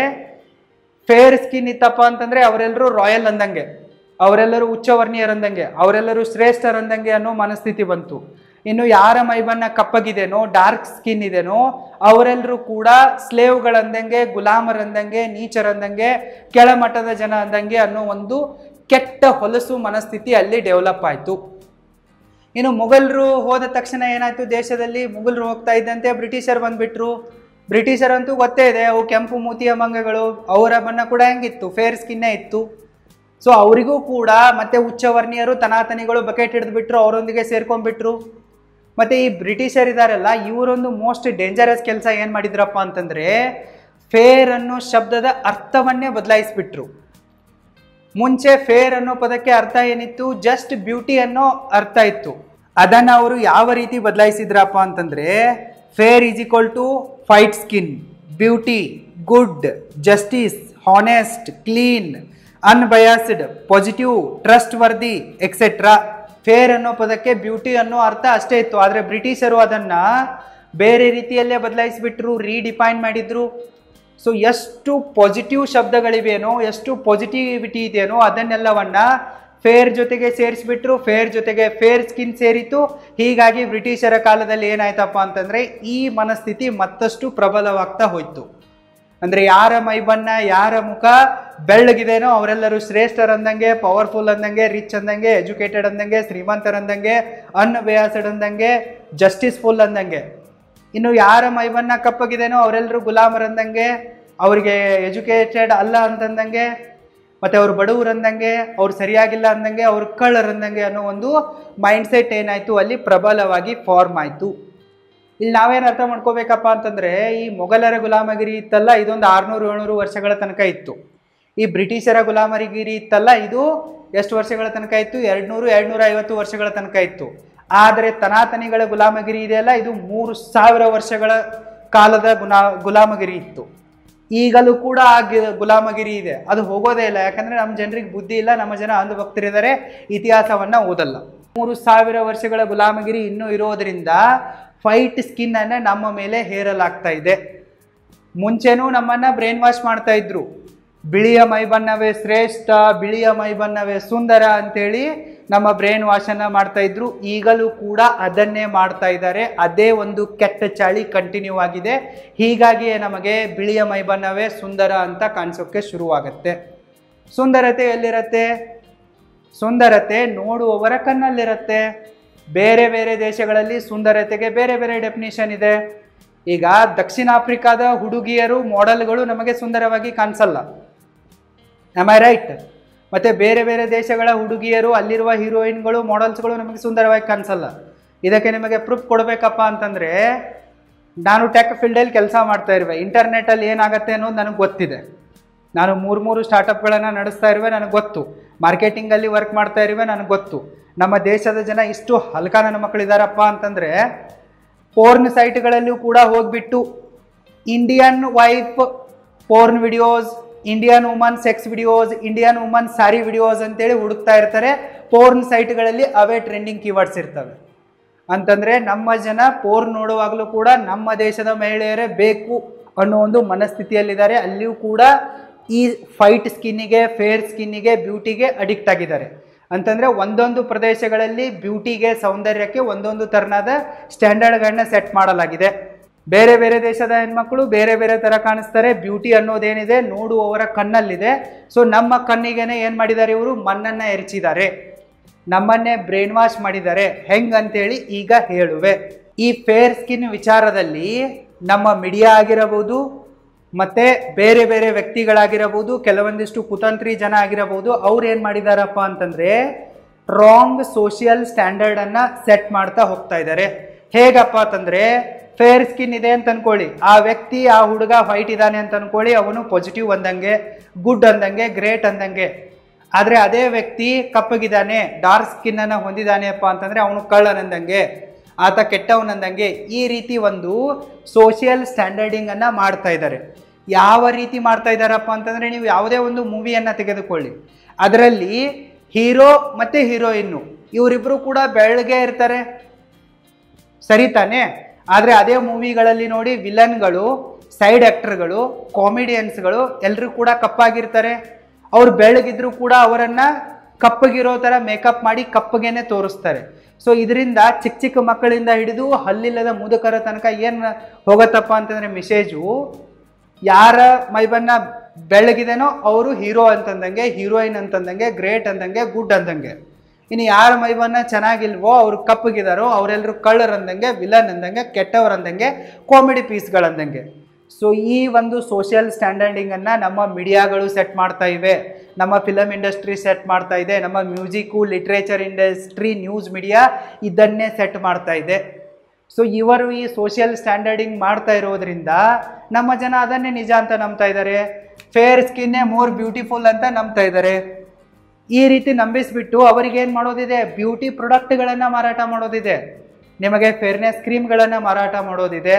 [SPEAKER 1] ಫೇರ್ ಸ್ಕಿನ್ ಇತ್ತಪ್ಪ ಅಂತಂದ್ರೆ ಅವರೆಲ್ಲರೂ ರಾಯಲ್ ಅಂದಂಗೆ, ಅವರೆಲ್ಲರೂ ಉಚ್ಚವರ್ಣೀಯರಂದಂಗೆ, ಅವರೆಲ್ಲರೂ ಶ್ರೇಷ್ಠರಂದಂಗೆ ಅನ್ನೋ ಮನಸ್ಥಿತಿ ಬಂತು. ಇನ್ನು ಯಾರ ಮೈಬಣ್ಣ ಕಪ್ಪಗಿದೆನೋ, ಡಾರ್ಕ್ ಸ್ಕಿನ್ ಇದೆನೋ, ಅವರೆಲ್ಲರೂ ಕೂಡ ಸ್ಲೇವ್ಗಳಂದಂಗೆ, ಗುಲಾಮರಂದಂಗೆ, ನೀಚರಂದಂಗೆ, ಕೆಳಮಟ್ಟದ ಜನ ಅಂದಂಗೆ ಅನ್ನೋ ಒಂದು ಕೆಟ್ಟ ಹೊಲಸು ಮನಸ್ಥಿತಿ ಅಲ್ಲಿ ಡೆವಲಪ್ ಆಯಿತು. ಇನ್ನು ಮುಘಲರು ಹೋದ ತಕ್ಷಣ ಏನಾಯ್ತು, ದೇಶದಲ್ಲಿ ಮುಘಲರು ಹೋಗ್ತಾ ಇದ್ದಂತೆ ಬ್ರಿಟಿಷರು ಬಂದ್ಬಿಟ್ರು. ಬ್ರಿಟಿಷರಂತೂ ಗೊತ್ತೇ ಇದೆ, ಅವು ಕೆಂಪು ಮೂತಿಯ ಮಂಗಗಳು, ಅವರ ಬಣ್ಣ ಕೂಡ ಹೆಂಗಿತ್ತು, ಫೇರ್ ಸ್ಕಿನ್ನೇ ಇತ್ತು. ಸೊ ಅವರಿಗೂ ಕೂಡ ಮತ್ತೆ ಉಚ್ಚವರ್ಣೀಯರು ತನಾತನಿಗಳು ಬಕೆಟ್ ಹಿಡಿದ್ಬಿಟ್ರು, ಅವರೊಂದಿಗೆ ಸೇರ್ಕೊಂಡ್ಬಿಟ್ರು. ಮತ್ತೆ ಈ ಬ್ರಿಟಿಷರಿದಾರಲ್ಲ, ಇವರೊಂದು ಮೋಸ್ಟ್ ಡೇಂಜರಸ್ ಕೆಲಸ ಏನು ಮಾಡಿದ್ರಪ್ಪ ಅಂತಂದ್ರೆ, ಫೇರ್ ಅನ್ನೋ ಶಬ್ದದ ಅರ್ಥವನ್ನೇ ಬದಲಾಯಿಸ್ಬಿಟ್ರು. ಮುಂಚೆ ಫೇರ್ ಅನ್ನೋ ಪದಕ್ಕೆ ಅರ್ಥ ಏನಿತ್ತು, ಜಸ್ಟ್ ಬ್ಯೂಟಿ ಅನ್ನೋ ಅರ್ಥ ಇತ್ತು. ಅದನ್ನ ಅವರು ಯಾವ ರೀತಿ ಬದಲಾಯಿಸಿದ್ರಪ್ಪ ಅಂತಂದ್ರೆ, fair is equal to white skin, beauty, good, justice, honest, clean, unbiased, positive, trustworthy etcetera. Fair ಅನ್ನೋ ಪದಕ್ಕೆ ಬ್ಯೂಟಿ ಅನ್ನೋ ಅರ್ಥ ಅಷ್ಟೇ ಇತ್ತು. ಆದರೆ ಬ್ರಿಟಿಷರು ಅದನ್ನ ಬೇರೆ ರೀತಿಯಲ್ಲೇ ಬದಲಾಯಿಸಿಬಿಟ್ರು, ರೀಡಿಫೈನ್ ಮಾಡಿದ್ರು. ಸೊ ಎಷ್ಟು ಪಾಸಿಟಿವ್ ಶಬ್ದಗಳಿವೆನೋ, ಎಷ್ಟು ಪಾಸಿಟಿವಿಟಿ ಇದೆಯೋ ಅದನ್ನೆಲ್ಲವನ್ನ ಫೇರ್ ಜೊತೆಗೆ ಸೇರಿಸ್ಬಿಟ್ರು. ಫೇರ್ ಜೊತೆಗೆ ಫೇರ್ ಸ್ಕಿನ್ ಸೇರಿತು. ಹೀಗಾಗಿ ಬ್ರಿಟಿಷರ ಕಾಲದಲ್ಲಿ ಏನಾಯ್ತಪ್ಪ ಅಂತಂದ್ರೆ, ಈ ಮನಸ್ಥಿತಿ ಮತ್ತಷ್ಟು ಪ್ರಬಲವಾಗ್ತಾ ಹೋಯ್ತು. ಅಂದ್ರೆ ಯಾರ ಮೈಬಣ್ಣ, ಯಾರ ಮುಖ ಬೆಳ್ಳಗಿದೇನೋ ಅವರೆಲ್ಲರೂ ಶ್ರೇಷ್ಠರಂದಂಗೆ, ಪವರ್ಫುಲ್ ಅಂದಂಗೆ, ರಿಚ್ ಅಂದಂಗೆ, ಎಜುಕೇಟೆಡ್ ಅಂದಂಗೆ, ಶ್ರೀಮಂತರಂದಂಗೆ, ಅನ್ಬೇಯಾಸಡ್ ಅಂದಂಗೆ, ಜಸ್ಟಿಸ್ಫುಲ್ ಅಂದಂಗೆ. ಇನ್ನು ಯಾರ ಮೈಬಣ್ಣ ಕಪ್ಪಗಿದೇನೋ ಅವರೆಲ್ಲರೂ ಗುಲಾಮರಂದಂಗೆ, ಅವರಿಗೆ ಎಜುಕೇಟೆಡ್ ಅಲ್ಲ ಅಂತಂದಂಗೆ, ಮತ್ತೆ ಅವ್ರು ಬಡವರಂದಂಗೆ, ಅವ್ರು ಸರಿಯಾಗಿಲ್ಲ ಅಂದಂಗೆ, ಅವ್ರು ಕಳ್ಳರಂದಂಗೆ ಅನ್ನೋ ಒಂದು ಮೈಂಡ್ಸೆಟ್ ಏನಾಯ್ತು ಅಲ್ಲಿ ಪ್ರಬಲವಾಗಿ ಫಾರ್ಮ್ ಆಯ್ತು. ಇಲ್ಲಿ ನಾವೇನು ಅರ್ಥ ಮಾಡ್ಕೋಬೇಕಪ್ಪ ಅಂತಂದ್ರೆ, ಈ ಮೊಘಲರ ಗುಲಾಮಗಿರಿ ಇತ್ತಲ್ಲ, ಇದೊಂದು 600-700 ವರ್ಷಗಳ ತನಕ ಇತ್ತು. ಈ ಬ್ರಿಟಿಷರ ಗುಲಾಮಗಿರಿ ಇತ್ತಲ್ಲ, ಇದು ಎಷ್ಟು ವರ್ಷಗಳ ತನಕ ಇತ್ತು, 200-250 ವರ್ಷಗಳ ತನಕ ಇತ್ತು. ಆದರೆ ತನಾತನಿಗಳ ಗುಲಾಮಗಿರಿ ಇದೆಯಲ್ಲ, ಇದು 3000 ವರ್ಷಗಳ ಕಾಲದ ಗುಲಾಮಗಿರಿ ಇತ್ತು. ಈಗಲೂ ಕೂಡ ಆ ಗುಲಾಮಗಿರಿ ಇದೆ, ಅದು ಹೋಗೋದೇ ಇಲ್ಲ. ಯಾಕಂದ್ರೆ ನಮ್ಮ ಜನರಿಗೆ ಬುದ್ಧಿ ಇಲ್ಲ, ನಮ್ಮ ಜನ ಅಂಧಭಕ್ತರಿದ್ದಾರೆ, ಇತಿಹಾಸವನ್ನ ಓದಲ್ಲ. 3000 ವರ್ಷಗಳ ಗುಲಾಮಗಿರಿ ಇನ್ನೂ ಇರೋದ್ರಿಂದ ವೈಟ್ ಸ್ಕಿನ್ ಅನ್ನ ನಮ್ಮ ಮೇಲೆ ಹೇರಲಾಗ್ತಾ ಇದೆ. ಮುಂಚೆನೂ ನಮ್ಮನ್ನ ಬ್ರೈನ್ ವಾಶ್ ಮಾಡ್ತಾ ಇದ್ರು, ಬಿಳಿಯ ಮೈಬಣ್ಣವೇ ಶ್ರೇಷ್ಠ, ಬಿಳಿಯ ಮೈಬಣ್ಣವೇ ಸುಂದರ ಅಂತೇಳಿ ನಮ್ಮ ಬ್ರೈನ್ ವಾಶ್ ಅನ್ನ ಮಾಡ್ತಾ ಇದ್ರು. ಈಗಲೂ ಕೂಡ ಅದನ್ನೇ ಮಾಡ್ತಾ ಇದ್ದಾರೆ. ಅದೇ ಒಂದು ಕೆಟ್ಟ ಚಾಳಿ ಕಂಟಿನ್ಯೂ ಆಗಿದೆ. ಹೀಗಾಗಿಯೇ ನಮಗೆ ಬಿಳಿಯ ಮೈಬಣ್ಣವೇ ಸುಂದರ ಅಂತ ಕಾಣಿಸೋಕೆ ಶುರುವಾಗತ್ತೆ. ಸುಂದರತೆ ಎಲ್ಲಿರತ್ತೆ? ಸುಂದರತೆ ನೋಡುವವರ ಕಣ್ಣಲ್ಲಿರತ್ತೆ. ಬೇರೆ ಬೇರೆ ದೇಶಗಳಲ್ಲಿ ಸುಂದರತೆಗೆ ಬೇರೆ ಬೇರೆ ಡೆಫಿನಿಷನ್ ಇದೆ. ಈಗ ದಕ್ಷಿಣ ಆಫ್ರಿಕಾದ ಹುಡುಗಿಯರು, ಮಾಡೆಲ್ಗಳು ನಮಗೆ ಸುಂದರವಾಗಿ ಕಾಣಿಸಲ್ಲ, ಆಮ್ ಐ ರೈಟ್? ಮತ್ತೆ ಬೇರೆ ಬೇರೆ ದೇಶಗಳ ಹುಡುಗಿಯರು, ಅಲ್ಲಿರುವ ಹೀರೋಯಿನ್ಗಳು, ಮಾಡೆಲ್ಸ್ಗಳು ನಮಗೆ ಸುಂದರವಾಗಿ ಕಾಣಿಸಲ್ಲ. ಇದಕ್ಕೆ ನಿಮಗೆ ಪ್ರೂಫ್ ಕೊಡಬೇಕಪ್ಪ ಅಂತಂದ್ರೆ, ನಾನು ಟೆಕ್ ಫೀಲ್ಡಲ್ಲಿ ಕೆಲಸ ಮಾಡ್ತಾ ಇರುವೆ, ಇಂಟರ್ನೆಟ್ಟಲ್ಲಿ ಏನಾಗುತ್ತೆ ಅನ್ನೋದು ನನಗೆ ಗೊತ್ತಿದೆ. ನಾನು 3 ಸ್ಟಾರ್ಟಪ್ಗಳನ್ನು ನಡೆಸ್ತಾ ಇರುವೆ, ನನಗೆ ಗೊತ್ತು. ಮಾರ್ಕೆಟಿಂಗಲ್ಲಿ ವರ್ಕ್ ಮಾಡ್ತಾ ಇರುವೆ, ನನಗೆ ಗೊತ್ತು. ನಮ್ಮ ದೇಶದ ಜನ ಇಷ್ಟು ಹಲ್ಕ ನನ್ನ ಮಕ್ಕಳಿದಾರಪ್ಪ ಅಂತಂದರೆ, ಪೋರ್ನ್ ಸೈಟ್ಗಳಲ್ಲೂ ಕೂಡ ಹೋಗ್ಬಿಟ್ಟು Indian wife porn videos, Indian woman sex videos, Indian woman sari videos ಅಂತೇಳಿ ಹುಡುಕ್ತಾ ಇರ್ತಾರೆ. ಪೋರ್ನ್ ಸೈಟ್ಗಳಲ್ಲಿ ಅವೇ ಟ್ರೆಂಡಿಂಗ್ ಕೀವರ್ಡ್ಸ್ ಇರ್ತವೆ. ಅಂತಂದರೆ ನಮ್ಮ ಜನ ಪೋರ್ನ್ ನೋಡುವಾಗಲೂ ಕೂಡ ನಮ್ಮ ದೇಶದ ಮಹಿಳೆಯರೇ ಬೇಕು ಅನ್ನೋ ಒಂದು ಮನಸ್ಥಿತಿಯಲ್ಲಿದ್ದಾರೆ. ಅಲ್ಲಿಯೂ ಕೂಡ ಈ ವೈಟ್ ಸ್ಕಿನ್ನಿಗೆ, ಫೇರ್ ಸ್ಕಿನ್ನಿಗೆ, ಬ್ಯೂಟಿಗೆ ಅಡಿಕ್ಟ್ ಆಗಿದ್ದಾರೆ. ಅಂತಂದರೆ ಒಂದೊಂದು ಪ್ರದೇಶಗಳಲ್ಲಿ ಬ್ಯೂಟಿಗೆ, ಸೌಂದರ್ಯಕ್ಕೆ ಒಂದೊಂದು ಥರನಾದ ಸ್ಟ್ಯಾಂಡರ್ಡ್ಗಳನ್ನ ಸೆಟ್ ಮಾಡಲಾಗಿದೆ. ಬೇರೆ ಬೇರೆ ದೇಶದ ಹೆಣ್ಮಕ್ಳು ಬೇರೆ ಬೇರೆ ಥರ ಕಾಣಿಸ್ತಾರೆ. ಬ್ಯೂಟಿ ಅನ್ನೋದೇನಿದೆ ನೋಡುವವರ ಕಣ್ಣಲ್ಲಿದೆ. ಸೊ ನಮ್ಮ ಕಣ್ಣಿಗೆನೆ ಏನು ಮಾಡಿದ್ದಾರೆ ಇವರು? ಮಣ್ಣನ್ನು ಎರಚಿದ್ದಾರೆ, ನಮ್ಮನ್ನೇ ಬ್ರೈನ್ ವಾಶ್ ಮಾಡಿದ್ದಾರೆ. ಹೆಂಗಂತೇಳಿ ಈಗ ಹೇಳುವೆ. ಈ ಫೇರ್ ಸ್ಕಿನ್ ವಿಚಾರದಲ್ಲಿ ನಮ್ಮ ಮೀಡಿಯಾ ಆಗಿರಬಹುದು, ಮತ್ತೆ ಬೇರೆ ಬೇರೆ ವ್ಯಕ್ತಿಗಳಾಗಿರಬಹುದು, ಕೆಲವೊಂದಿಷ್ಟು ಕುತಂತ್ರಿ ಜನ ಆಗಿರಬಹುದು, ಅವ್ರು ಏನು ಮಾಡಿದಾರಪ್ಪ ಅಂತಂದ್ರೆ ರಾಂಗ್ ಸೋಷಿಯಲ್ ಸ್ಟ್ಯಾಂಡರ್ಡ್ ಅನ್ನ ಸೆಟ್ ಮಾಡ್ತಾ ಹೋಗ್ತಾ ಇದ್ದಾರೆ. ಹೇಗಪ್ಪ ಅಂತಂದ್ರೆ, ಫೇರ್ ಸ್ಕಿನ್ ಇದೆ ಅಂತ ಅನ್ಕೊಳ್ಳಿ, ಆ ವ್ಯಕ್ತಿ, ಆ ಹುಡುಗ ವೈಟ್ ಇದ್ದಾನೆ ಅಂತ ಅನ್ಕೊಳ್ಳಿ, ಅವನು ಪಾಸಿಟಿವ್ ಅಂದಂಗೆ, ಗುಡ್ ಅಂದಂಗೆ, ಗ್ರೇಟ್ ಅಂದಂಗೆ. ಆದರೆ ಅದೇ ವ್ಯಕ್ತಿ ಕಪ್ಪಗಿದ್ದಾನೆ, ಡಾರ್ಕ್ ಸ್ಕಿನ್ ಅನ್ನ ಹೊಂದಿದ್ದಾನೆಪ್ಪ ಅಂತಂದ್ರೆ ಅವನು ಕಳ್ಳನಂದಂಗೆ, ಆತ ಕೆಟ್ಟವನಂದಂಗೆ. ಈ ರೀತಿ ಒಂದು ಸೋಷಿಯಲ್ ಸ್ಟ್ಯಾಂಡರ್ಡಿಂಗ್ ಅನ್ನ ಮಾಡ್ತಾ ಇದ್ದಾರೆ. ಯಾವ ರೀತಿ ಮಾಡ್ತಾ ಇದ್ದಾರಪ್ಪ ಅಂತಂದ್ರೆ, ನೀವು ಯಾವುದೇ ಒಂದು ಮೂವಿಯನ್ನ ತೆಗೆದುಕೊಳ್ಳಿ, ಅದರಲ್ಲಿ ಹೀರೋ ಮತ್ತೆ ಹೀರೋಯಿನ್ನು ಇವರಿಬ್ರು ಕೂಡ ಬೆಳ್ಳಗೆ ಇರ್ತಾರೆ, ಸರಿ ತಾನೆ? ಆದರೆ ಅದೇ ಮೂವಿಗಳಲ್ಲಿ ನೋಡಿ ವಿಲನ್ಗಳು, ಸೈಡ್ ಆ್ಯಕ್ಟರ್ಗಳು, ಕಾಮಿಡಿಯನ್ಸ್ಗಳು ಎಲ್ಲರೂ ಕೂಡ ಕಪ್ಪಾಗಿರ್ತಾರೆ. ಅವ್ರು ಬೆಳ್ಳಗಿದ್ರು ಕೂಡ ಅವರನ್ನು ಕಪ್ಪಗಿರೋ ಥರ ಮೇಕಪ್ ಮಾಡಿ ಕಪ್ಪಗೇನೆ ತೋರಿಸ್ತಾರೆ. ಸೊ ಇದರಿಂದ ಚಿಕ್ಕ ಚಿಕ್ಕ ಮಕ್ಕಳಿಂದ ಹಿಡಿದು ಹಲ್ಲಿಲ್ಲದ ಮುದುಕರ ತನಕ ಏನು ಹೋಗತ್ತಪ್ಪ ಅಂತಂದರೆ ಮೆಸೇಜು, ಯಾರ ಮೈಬಣ್ಣ ಬೆಳ್ಳಗಿದೇನೋ ಅವರು ಹೀರೋ ಅಂತಂದಂಗೆ, ಹೀರೋಯಿನ್ ಅಂತಂದಂಗೆ, ಗ್ರೇಟ್ ಅಂದಂಗೆ, ಗುಡ್ ಅಂದಂಗೆ. ಇನ್ನು ಯಾರ ಮೈಬಣ್ಣ ಚೆನ್ನಾಗಿಲ್ವೋ ಅವ್ರು ಕಪ್ಪಗಿದಾರೋ ಅವರೆಲ್ಲರೂ ಕಳ್ಳರ್ ಅಂದಂಗೆ, ವಿಲನ್ ಅಂದಂಗೆ, ಕೆಟ್ಟವ್ರು ಅಂದಂಗೆ, ಕಾಮಿಡಿ ಪೀಸ್ಗಳಂದಂಗೆ. ಸೊ ಈ ಒಂದು ಸೋಷಿಯಲ್ ಸ್ಟ್ಯಾಂಡರ್ಡಿಂಗನ್ನು ನಮ್ಮ ಮೀಡಿಯಾಗಳು ಸೆಟ್ ಮಾಡ್ತಾ ಇವೆ, ನಮ್ಮ ಫಿಲಮ್ ಇಂಡಸ್ಟ್ರಿ ಸೆಟ್ ಮಾಡ್ತಾ ಇದೆ, ನಮ್ಮ music, literature industry, news media ಇದನ್ನೇ ಸೆಟ್ ಮಾಡ್ತಾ ಇದೆ. ಸೊ ಇವರು ಈ ಸೋಷಿಯಲ್ ಸ್ಟ್ಯಾಂಡರ್ಡಿಂಗ್ ಮಾಡ್ತಾ ಇರೋದ್ರಿಂದ ನಮ್ಮ ಜನ ಅದನ್ನೇ ನಿಜ ಅಂತ ನಂಬ್ತಾ ಇದ್ದಾರೆ. ಫೇರ್ ಸ್ಕಿನ್ನೇ ಮೋರ್ ಬ್ಯೂಟಿಫುಲ್ ಅಂತ ನಂಬ್ತಾ ಇದ್ದಾರೆ. ಈ ರೀತಿ ನಂಬಿಸ್ಬಿಟ್ಟು ಅವರಿಗೇನು ಮಾಡೋದಿದೆ, ಬ್ಯೂಟಿ ಪ್ರಾಡಕ್ಟ್ಗಳನ್ನು ಮಾರಾಟ ಮಾಡೋದಿದೆ, ನಿಮಗೆ ಫೇರ್ನೆಸ್ ಕ್ರೀಮ್ಗಳನ್ನು ಮಾರಾಟ ಮಾಡೋದಿದೆ,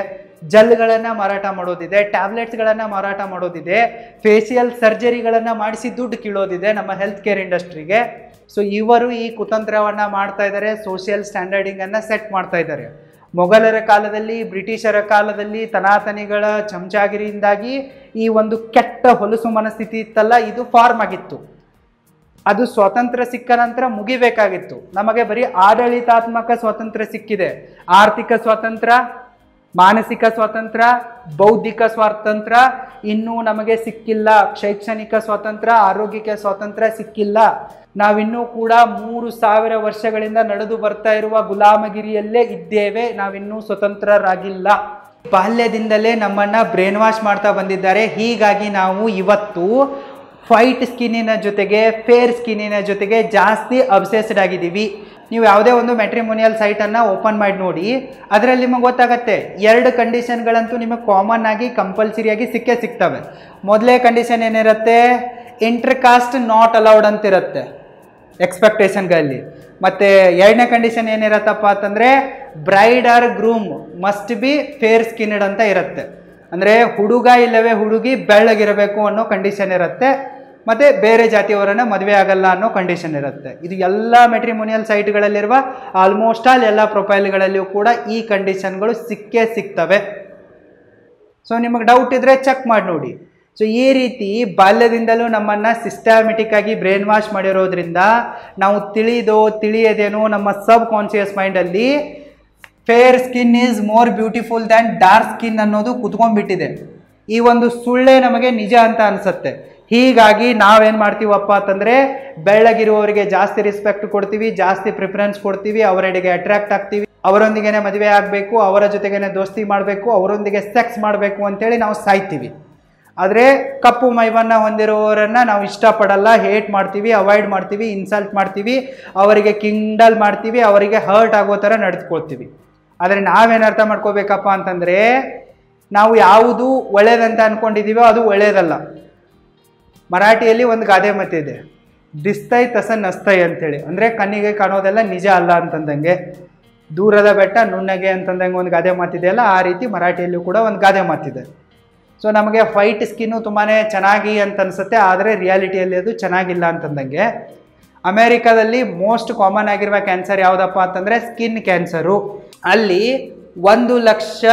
[SPEAKER 1] ಜೆಲ್ಗಳನ್ನು ಮಾರಾಟ ಮಾಡೋದಿದೆ, ಟ್ಯಾಬ್ಲೆಟ್ಸ್ಗಳನ್ನು ಮಾರಾಟ ಮಾಡೋದಿದೆ, ಫೇಶಿಯಲ್ ಸರ್ಜರಿಗಳನ್ನು ಮಾಡಿಸಿ ದುಡ್ಡು ಕೀಳೋದಿದೆ ನಮ್ಮ ಹೆಲ್ತ್ ಕೇರ್ ಇಂಡಸ್ಟ್ರಿಗೆ. ಸೊ ಇವರು ಈ ಕುತಂತ್ರವನ್ನು ಮಾಡ್ತಾ ಇದ್ದಾರೆ, ಸೋಷಿಯಲ್ ಸ್ಟ್ಯಾಂಡರ್ಡಿಂಗನ್ನು ಸೆಟ್ ಮಾಡ್ತಾ ಇದ್ದಾರೆ. ಮೊಘಲರ ಕಾಲದಲ್ಲಿ, ಬ್ರಿಟಿಷರ ಕಾಲದಲ್ಲಿ ತನಾತನಿಗಳ ಚಮಚಾಗಿರಿಯಿಂದಾಗಿ ಈ ಒಂದು ಕೆಟ್ಟ ಹೊಲಸು ಮನಸ್ಥಿತಿ ಇತ್ತಲ್ಲ, ಇದು ಫಾರ್ಮ್ ಆಗಿತ್ತು. ಅದು ಸ್ವಾತಂತ್ರ್ಯ ಸಿಕ್ಕ ನಂತರ ಮುಗಿಬೇಕಾಗಿತ್ತು. ನಮಗೆ ಬರೀ ಆಡಳಿತಾತ್ಮಕ ಸ್ವಾತಂತ್ರ್ಯ ಸಿಕ್ಕಿದೆ, ಆರ್ಥಿಕ ಸ್ವಾತಂತ್ರ್ಯ, ಮಾನಸಿಕ ಸ್ವಾತಂತ್ರ್ಯ, ಬೌದ್ಧಿಕ ಸ್ವಾತಂತ್ರ್ಯ ಇನ್ನೂ ನಮಗೆ ಸಿಕ್ಕಿಲ್ಲ. ಶೈಕ್ಷಣಿಕ ಸ್ವಾತಂತ್ರ್ಯ, ಆರೋಗ್ಯಕ್ಕೆ ಸ್ವಾತಂತ್ರ್ಯ ಸಿಕ್ಕಿಲ್ಲ. ನಾವಿನ್ನೂ ಕೂಡ 3000 ವರ್ಷಗಳಿಂದ ನಡೆದು ಬರ್ತಾ ಇರುವ ಗುಲಾಮಗಿರಿಯಲ್ಲೇ ಇದ್ದೇವೆ, ನಾವಿನ್ನೂ ಸ್ವತಂತ್ರರಾಗಿಲ್ಲ. ಬಾಲ್ಯದಿಂದಲೇ ನಮ್ಮನ್ನು ಬ್ರೇನ್ ವಾಶ್ ಮಾಡ್ತಾ ಬಂದಿದ್ದಾರೆ. ಹೀಗಾಗಿ ನಾವು ಇವತ್ತು ವೈಟ್ ಸ್ಕಿನ್ನಿನ ಜೊತೆಗೆ ಫೇರ್ ಸ್ಕಿನ್ನಿನ ಜೊತೆಗೆ ಜಾಸ್ತಿ ಅಬ್ಸೆಸ್ಡ್ ಆಗಿದ್ದೀವಿ. ನೀವು ಯಾವುದೇ ಒಂದು ಮ್ಯಾಟ್ರಿಮೋನಿಯಲ್ ಸೈಟನ್ನು ಓಪನ್ ಮಾಡಿ ನೋಡಿ, ಅದರಲ್ಲಿ ನಿಮಗೆ ಗೊತ್ತಾಗತ್ತೆ 2 ಕಂಡೀಷನ್ಗಳಂತೂ ನಿಮಗೆ ಕಾಮನ್ ಆಗಿ ಕಂಪಲ್ಸರಿಯಾಗಿ ಸಿಗ್ತವೆ. ಮೊದಲೇ ಕಂಡೀಷನ್ ಏನಿರುತ್ತೆ, ಇಂಟರ್ ಕಾಸ್ಟ್ ನಾಟ್ ಅಲೌಡ್ ಅಂತಿರುತ್ತೆ ಎಕ್ಸ್ಪೆಕ್ಟೇಷನ್ಗಳಲ್ಲಿ. ಮತ್ತು 2ನೇ ಕಂಡೀಷನ್ ಏನಿರತ್ತಪ್ಪ ಅಂತಂದರೆ bride or groom must be fair skinned ಅಂತ ಇರುತ್ತೆ. ಅಂದರೆ ಹುಡುಗ ಇಲ್ಲವೇ ಹುಡುಗಿ ಬೆಳ್ಳಗಿರಬೇಕು ಅನ್ನೋ ಕಂಡೀಷನ್ ಇರುತ್ತೆ. ಮತ್ತು ಬೇರೆ ಜಾತಿಯವರನ್ನು ಮದುವೆ ಆಗಲ್ಲ ಅನ್ನೋ ಕಂಡೀಷನ್ ಇರುತ್ತೆ. ಇದು ಎಲ್ಲ ಮೆಟ್ರಿಮೋನಿಯಲ್ ಸೈಟ್ಗಳಲ್ಲಿರುವ ಆಲ್ಮೋಸ್ಟ್ ಆಲ್ ಎಲ್ಲ ಪ್ರೊಫೈಲ್ಗಳಲ್ಲಿಯೂ ಕೂಡ ಈ ಕಂಡೀಷನ್ಗಳು ಸಿಗ್ತವೆ. ಸೊ ನಿಮಗೆ ಡೌಟ್ ಇದ್ದರೆ ಚೆಕ್ ಮಾಡಿ ನೋಡಿ. ಸೊ ಈ ರೀತಿ ಬಾಲ್ಯದಿಂದಲೂ ನಮ್ಮನ್ನು ಸಿಸ್ಟಮ್ಯಾಟಿಕ್ ಆಗಿ ಬ್ರೈನ್ ವಾಶ್ ಮಾಡಿರೋದ್ರಿಂದ ನಾವು ತಿಳಿಯದೇನೋ ನಮ್ಮ ಸಬ್ ಕಾನ್ಷಿಯಸ್ ಮೈಂಡಲ್ಲಿ fair skin is more beautiful than dark skin ಅನ್ನೋದು ಕುತ್ಕೊಂಡ್ಬಿಟ್ಟಿದೆ. ಈ ಒಂದು ಸುಳ್ಳೇ ನಮಗೆ ನಿಜ ಅಂತ ಅನಿಸುತ್ತೆ. ಹೀಗಾಗಿ ನಾವೇನು ಮಾಡ್ತೀವಪ್ಪ ಅಂತಂದರೆ ಬೆಳ್ಳಗಿರುವವರಿಗೆ ಜಾಸ್ತಿ ರೆಸ್ಪೆಕ್ಟ್ ಕೊಡ್ತೀವಿ, ಜಾಸ್ತಿ ಪ್ರಿಫರೆನ್ಸ್ ಕೊಡ್ತೀವಿ, ಅವರೆಡೆಗೆ ಅಟ್ರಾಕ್ಟ್ ಆಗ್ತೀವಿ, ಅವರೊಂದಿಗೆ ಮದುವೆ ಆಗಬೇಕು, ಅವರ ಜೊತೆಗೇ ದೋಸ್ತಿ ಮಾಡಬೇಕು, ಅವರೊಂದಿಗೆ ಸೆಕ್ಸ್ ಮಾಡಬೇಕು ಅಂತೇಳಿ ನಾವು ಸಾಯ್ತೀವಿ. ಆದರೆ ಕಪ್ಪು ಮೈಬಣ್ಣ ಹೊಂದಿರುವವರನ್ನು ನಾವು ಇಷ್ಟಪಡಲ್ಲ, ಹೇಟ್ ಮಾಡ್ತೀವಿ, ಅವಾಯ್ಡ್ ಮಾಡ್ತೀವಿ, ಇನ್ಸಲ್ಟ್ ಮಾಡ್ತೀವಿ, ಅವರಿಗೆ ಕಿಂಡಲ್ ಮಾಡ್ತೀವಿ, ಅವರಿಗೆ ಹರ್ಟ್ ಆಗೋ ಥರ ನಡೆದುಕೊಳ್ತೀವಿ. ಆದರೆ ನಾವೇನು ಅರ್ಥ ಮಾಡ್ಕೋಬೇಕಪ್ಪ ಅಂತಂದರೆ ನಾವು ಯಾವುದು ಒಳ್ಳೇದಂತ ಅಂದ್ಕೊಂಡಿದ್ದೀವೋ ಅದು ಒಳ್ಳೆಯದಲ್ಲ. ಮರಾಠಿಯಲ್ಲಿ ಒಂದು ಗಾದೆ ಮಾತಿದೆ, ದಿಸ್ತೈ ತಸ ನಸ್ತೈ ಅಂತೇಳಿ. ಅಂದರೆ ಕಣ್ಣಿಗೆ ಕಾಣೋದೆಲ್ಲ ನಿಜ ಅಲ್ಲ ಅಂತಂದಂಗೆ, ದೂರದ ಬೆಟ್ಟ ನುಣ್ಣಗೆ ಅಂತಂದಂಗೆ ಒಂದು ಗಾದೆ ಮಾತಿದೆಯಲ್ಲ, ಆ ರೀತಿ ಮರಾಠಿಯಲ್ಲೂ ಕೂಡ ಒಂದು ಗಾದೆ ಮಾತಿದೆ. ಸೊ ನಮಗೆ ವೈಟ್ ಸ್ಕಿನ್ನು ತುಂಬಾ ಚೆನ್ನಾಗಿ ಅಂತ ಅನಿಸುತ್ತೆ, ಆದರೆ ರಿಯಾಲಿಟಿಯಲ್ಲಿ ಅದು ಚೆನ್ನಾಗಿಲ್ಲ ಅಂತಂದಂಗೆ. ಅಮೇರಿಕಾದಲ್ಲಿ ಮೋಸ್ಟ್ ಕಾಮನ್ ಆಗಿರುವ ಕ್ಯಾನ್ಸರ್ ಯಾವುದಪ್ಪ ಅಂತಂದರೆ ಸ್ಕಿನ್ ಕ್ಯಾನ್ಸರು. ಅಲ್ಲಿ 1 ಲಕ್ಷ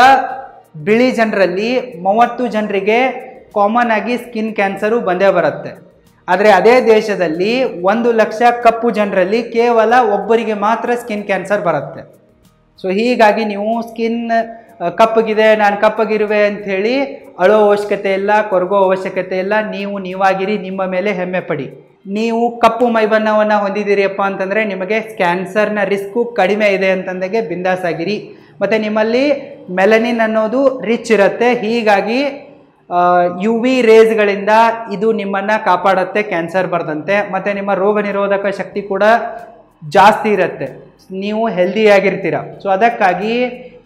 [SPEAKER 1] ಬಿಳಿ ಜನರಲ್ಲಿ 30 ಜನರಿಗೆ ಕಾಮನ್ ಆಗಿ ಸ್ಕಿನ್ ಕ್ಯಾನ್ಸರು ಬಂದೇ ಬರುತ್ತೆ. ಆದರೆ ಅದೇ ದೇಶದಲ್ಲಿ 1 ಲಕ್ಷ ಕಪ್ಪು ಜನರಲ್ಲಿ ಕೇವಲ ಒಬ್ಬರಿಗೆ ಮಾತ್ರ ಸ್ಕಿನ್ ಕ್ಯಾನ್ಸರ್ ಬರುತ್ತೆ. ಸೊ ಹೀಗಾಗಿ ನೀವು ಸ್ಕಿನ್ ಕಪ್ಪಗಿದೆ, ನಾನು ಕಪ್ಪಗಿರುವೆ ಅಂಥೇಳಿ ಅಳೋ ಅವಶ್ಯಕತೆ ಇಲ್ಲ, ಕೊರಗೋ ಅವಶ್ಯಕತೆ ಇಲ್ಲ. ನೀವಾಗಿರಿ, ನಿಮ್ಮ ಮೇಲೆ ಹೆಮ್ಮೆ ಪಡಿ. ನೀವು ಕಪ್ಪು ಮೈಬಣ್ಣವನ್ನು ಹೊಂದಿದ್ದೀರಿಯಪ್ಪ ಅಂತಂದರೆ ನಿಮಗೆ ಕ್ಯಾನ್ಸರ್ನ ರಿಸ್ಕು ಕಡಿಮೆ ಇದೆ ಅಂತಂದಾಗೆ ಬಿಂದಾಸ್ ಆಗಿರಿ. ಮತ್ತು ನಿಮ್ಮಲ್ಲಿ ಮೆಲನಿನ್ ಅನ್ನೋದು ರಿಚ್ ಇರುತ್ತೆ. ಹೀಗಾಗಿ UV ರೇಸ್ಗಳಿಂದ ಇದು ನಿಮ್ಮನ್ನು ಕಾಪಾಡುತ್ತೆ ಕ್ಯಾನ್ಸರ್ ಬರದಂತೆ. ಮತ್ತು ನಿಮ್ಮ ರೋಗ ನಿರೋಧಕ ಶಕ್ತಿ ಕೂಡ ಜಾಸ್ತಿ ಇರುತ್ತೆ, ನೀವು ಹೆಲ್ದಿಯಾಗಿರ್ತೀರ. ಸೊ ಅದಕ್ಕಾಗಿ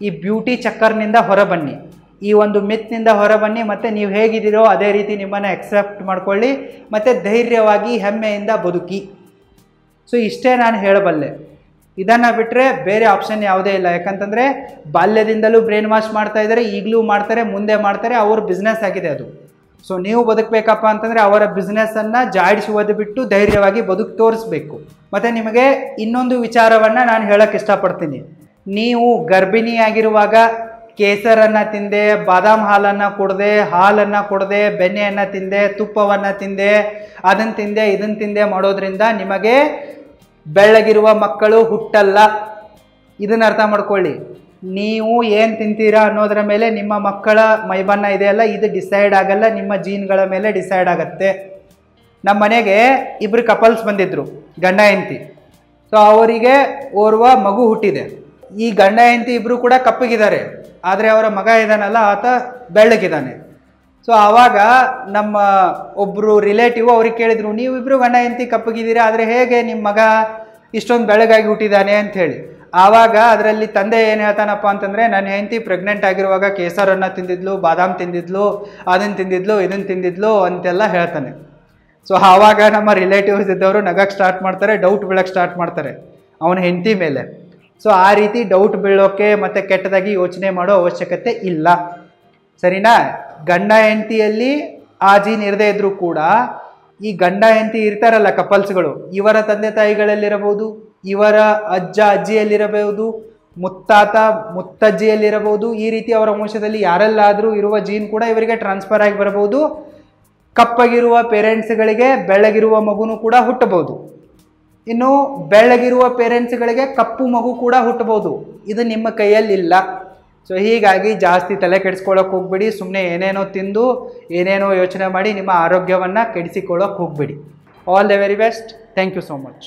[SPEAKER 1] ಈ ಬ್ಯೂಟಿ ಚಕ್ಕರ್ನಿಂದ ಹೊರಬನ್ನಿ, ಈ ಒಂದು ಮಿತ್ನಿಂದ ಹೊರಬನ್ನಿ. ಮತ್ತು ನೀವು ಹೇಗಿದ್ದೀರೋ ಅದೇ ರೀತಿ ನಿಮ್ಮನ್ನು ಎಕ್ಸೆಪ್ಟ್ ಮಾಡ್ಕೊಳ್ಳಿ, ಮತ್ತು ಧೈರ್ಯವಾಗಿ ಹೆಮ್ಮೆಯಿಂದ ಬದುಕಿ. ಸೊ ಇಷ್ಟೇ ನಾನು ಹೇಳಬಲ್ಲೆ. ಇದನ್ನು ಬಿಟ್ಟರೆ ಬೇರೆ ಆಪ್ಷನ್ ಯಾವುದೇ ಇಲ್ಲ. ಯಾಕಂತಂದರೆ ಬಾಲ್ಯದಿಂದಲೂ ಬ್ರೈನ್ ವಾಶ್ ಮಾಡ್ತಾ ಇದ್ದಾರೆ, ಈಗಲೂ ಮಾಡ್ತಾರೆ, ಮುಂದೆ ಮಾಡ್ತಾರೆ. ಅವ್ರ ಬಿಸ್ನೆಸ್ ಆಗಿದೆ ಅದು. ಸೊ ನೀವು ಬದುಕಬೇಕಪ್ಪ ಅಂತಂದರೆ ಅವರ ಬಿಸ್ನೆಸ್ಸನ್ನು ಜಾಡಿಸಿ ಓದಿಬಿಟ್ಟು ಧೈರ್ಯವಾಗಿ ಬದುಕು ತೋರಿಸ್ಬೇಕು. ಮತ್ತು ನಿಮಗೆ ಇನ್ನೊಂದು ವಿಚಾರವನ್ನು ನಾನು ಹೇಳೋಕ್ಕೆ ಇಷ್ಟಪಡ್ತೀನಿ. ನೀವು ಗರ್ಭಿಣಿಯಾಗಿರುವಾಗ ಕೇಸರನ್ನು ತಿಂದೆ, ಬಾದಾಮ್ ಹಾಲನ್ನು ಕುಡ್ದೆ, ಹಾಲನ್ನು ಕುಡ್ದೆ, ಬೆಣ್ಣೆಯನ್ನು ತಿಂದೆ, ತುಪ್ಪವನ್ನು ತಿಂದೆ, ಅದನ್ನು ತಿಂದೆ ಇದನ್ನು ತಿಂದೆ ಮಾಡೋದ್ರಿಂದ ನಿಮಗೆ ಬೆಳ್ಳಗಿರುವ ಮಕ್ಕಳು ಹುಟ್ಟಲ್ಲ. ಇದನ್ನು ಅರ್ಥ ಮಾಡ್ಕೊಳ್ಳಿ. ನೀವು ಏನು ತಿಂತೀರಾ ಅನ್ನೋದರ ಮೇಲೆ ನಿಮ್ಮ ಮಕ್ಕಳ ಮೈಬಣ್ಣ ಇದೆಯಲ್ಲ, ಇದು ಡಿಸೈಡ್ ಆಗಲ್ಲ, ನಿಮ್ಮ ಜೀನ್ಗಳ ಮೇಲೆ ಡಿಸೈಡ್ ಆಗುತ್ತೆ. ನಮ್ಮ ಮನೆಗೆ ಇಬ್ಬರು ಕಪಲ್ಸ್ ಬಂದಿದ್ದರು, ಗಂಡ ಹೆಂಡತಿ. ಸೊ ಅವರಿಗೆ ಓರ್ವ ಮಗು ಹುಟ್ಟಿದೆ. ಈ ಗಂಡ ಹೆಂಡತಿ ಇಬ್ಬರು ಕೂಡ ಕಪ್ಪಗಿದ್ದಾರೆ, ಆದರೆ ಅವರ ಮಗ ಇದ್ದಾನಲ್ಲ ಆತ ಬೆಳ್ಳಗಿದ್ದಾನೆ. ಸೊ ಆವಾಗ ನಮ್ಮ ಒಬ್ಬರು ರಿಲೇಟಿವ್ ಅವ್ರಿಗೆ ಕೇಳಿದರು, ನೀವಿಬ್ಬರು ಗಂಡ ಹೆಂಡತಿ ಕಪ್ಪಗಿದ್ದೀರಾ, ಆದರೆ ಹೇಗೆ ನಿಮ್ಮ ಮಗ ಇಷ್ಟೊಂದು ಬೆಳಗಾಗಿ ಹುಟ್ಟಿದ್ದಾನೆ ಅಂಥೇಳಿ. ಆವಾಗ ಅದರಲ್ಲಿ ತಂದೆ ಏನು ಹೇಳ್ತಾನಪ್ಪ ಅಂತಂದರೆ, ನನ್ನ ಹೆಂಡತಿ ಪ್ರೆಗ್ನೆಂಟ್ ಆಗಿರುವಾಗ ಕೇಸರನ್ನು ತಿಂದಿದ್ಲು, ಬಾದಾಮ್ ತಿಂದಿದ್ಲು, ಅದನ್ನು ತಿಂದಿದ್ಲು, ಇದನ್ನು ತಿಂದಿದ್ಲು ಅಂತೆಲ್ಲ ಹೇಳ್ತಾನೆ. ಸೊ ಆವಾಗ ನಮ್ಮ ರಿಲೇಟಿವ್ಸ್ ಇದ್ದವರು ನಗಕ್ಕೆ ಸ್ಟಾರ್ಟ್ ಮಾಡ್ತಾರೆ, ಡೌಟ್ ಬೀಳಕ್ಕೆ ಸ್ಟಾರ್ಟ್ ಮಾಡ್ತಾರೆ ಅವನ ಹೆಂಡತಿ ಮೇಲೆ. ಸೊ ಆ ರೀತಿ ಡೌಟ್ ಬೀಳೋಕ್ಕೆ ಮತ್ತು ಕೆಟ್ಟದಾಗಿ ಯೋಚನೆ ಮಾಡೋ ಅವಶ್ಯಕತೆ ಇಲ್ಲ, ಸರಿನಾ? ಗಂಡ ಹೆಂಡತಿಯಲ್ಲಿ ಆ ಜೀನ್ ಇರದೇ ಇದ್ರೂ ಕೂಡ ಈ ಗಂಡ ಹೆಂಡತಿ ಇರ್ತಾರಲ್ಲ ಕಪಲ್ಸ್ಗಳು, ಇವರ ತಂದೆ ತಾಯಿಗಳಲ್ಲಿರಬಹುದು, ಇವರ ಅಜ್ಜ ಅಜ್ಜಿಯಲ್ಲಿರಬಹುದು, ಮುತ್ತಾತ ಮುತ್ತಜ್ಜಿಯಲ್ಲಿರಬಹುದು, ಈ ರೀತಿ ಅವರ ವಂಶದಲ್ಲಿ ಯಾರೆಲ್ಲಾದರೂ ಇರುವ ಜೀನ್ ಕೂಡ ಇವರಿಗೆ ಟ್ರಾನ್ಸ್ಫರ್ ಆಗಿ ಬರಬಹುದು. ಕಪ್ಪಗಿರುವ ಪೇರೆಂಟ್ಸ್ಗಳಿಗೆ ಬೆಳ್ಳಗಿರುವ ಮಗುನೂ ಕೂಡ ಹುಟ್ಟಬಹುದು. ಇನ್ನು ಬೆಳ್ಳಗಿರುವ ಪೇರೆಂಟ್ಸ್ಗಳಿಗೆ ಕಪ್ಪು ಮಗು ಕೂಡ ಹುಟ್ಟಬಹುದು. ಇದು ನಿಮ್ಮ ಕೈಯಲ್ಲಿಲ್ಲ. ಸೊ ಹೀಗಾಗಿ ಜಾಸ್ತಿ ತಲೆ ಕೆಡಿಸ್ಕೊಳ್ಳೋಕೆ ಹೋಗ್ಬೇಡಿ. ಸುಮ್ಮನೆ ಏನೇನೋ ತಿಂದು ಏನೇನೋ ಯೋಚನೆ ಮಾಡಿ ನಿಮ್ಮ ಆರೋಗ್ಯವನ್ನು ಕೆಡಿಸಿಕೊಳ್ಳೋಕೆ ಹೋಗ್ಬೇಡಿ. All the very best. Thank you so much.